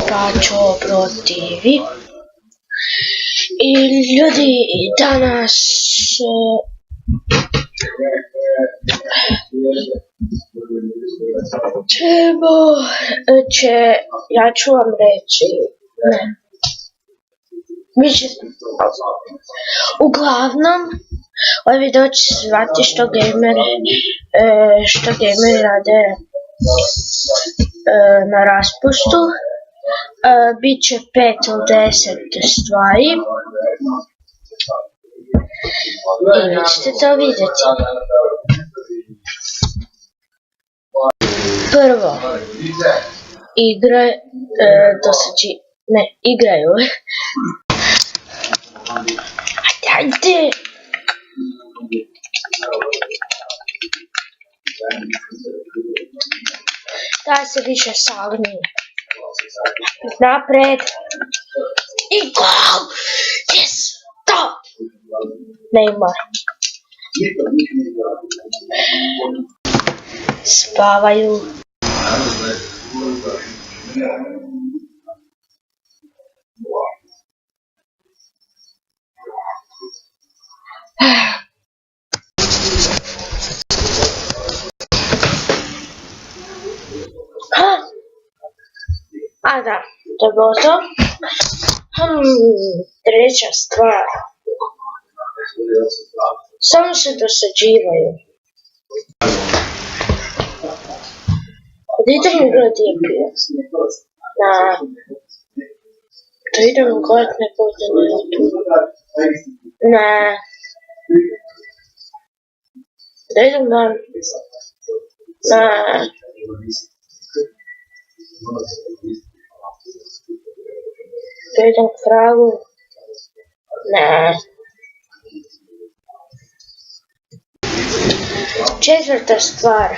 Braćo protivi. I ljudi, danas ja ću vam reći, uglavnom, ovaj video će se zvati što gejmeri rade na raspustu. Biće 5 od 10 stvari i vi ćete to vidjeti. Prvo, igraju. Ajde! Da se više sagni. Napred. I gol! Yes! To! Neymar. Spavaju. A da, to je bilo to. Treća stvar. Samo se dosađivaju. Idemo gledati Epija. Da idemo gledati nekog dana. Ne. Da idemo na... Da idem k fragu. Ne. Četvrta stvar.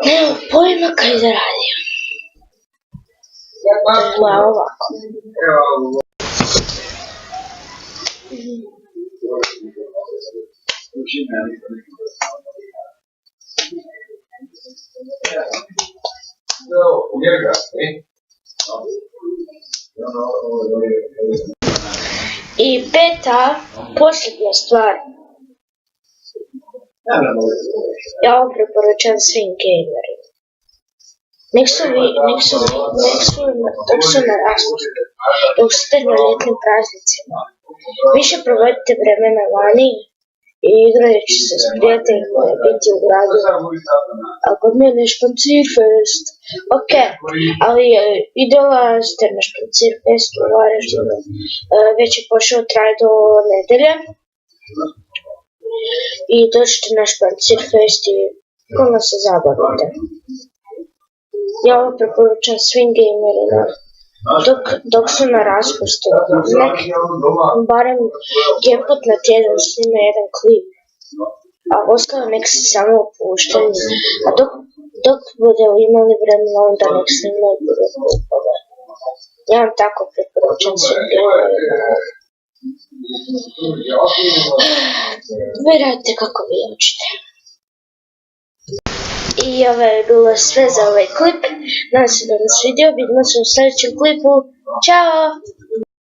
Nemam pojma kaj da radim. Gleda ovako. I peta, posljednja stvar. Ja ovo preporučam svim gejmerima. Nek su na raspustu, dok ste na ljetnim praznicima. Više provedite vremena vani i igrajući se s prijateljima i biti u gradu. A kod mene je špancirfest. Ok, ali i dolazite na špancirfest u Varaždinu. Već je pošao traj do nedelje. I dođite na špancirfest i puno se zabavite. Ja ovo preporučam svim gejmerima. Dok su na raspustu, barem jedan put na tjedan snime jedan klip, a ostalo nek se samo opuštaju, a dok bude imali vremena, onda nek snimaju bude klipove. Ja vam tako preporučam svim gejmerima. Vi radite kako vi hoćete. I ovo je bilo sve za ovaj klip. Nadam se da vam se svidio. Vidimo se u sljedećem klipu. Ćao!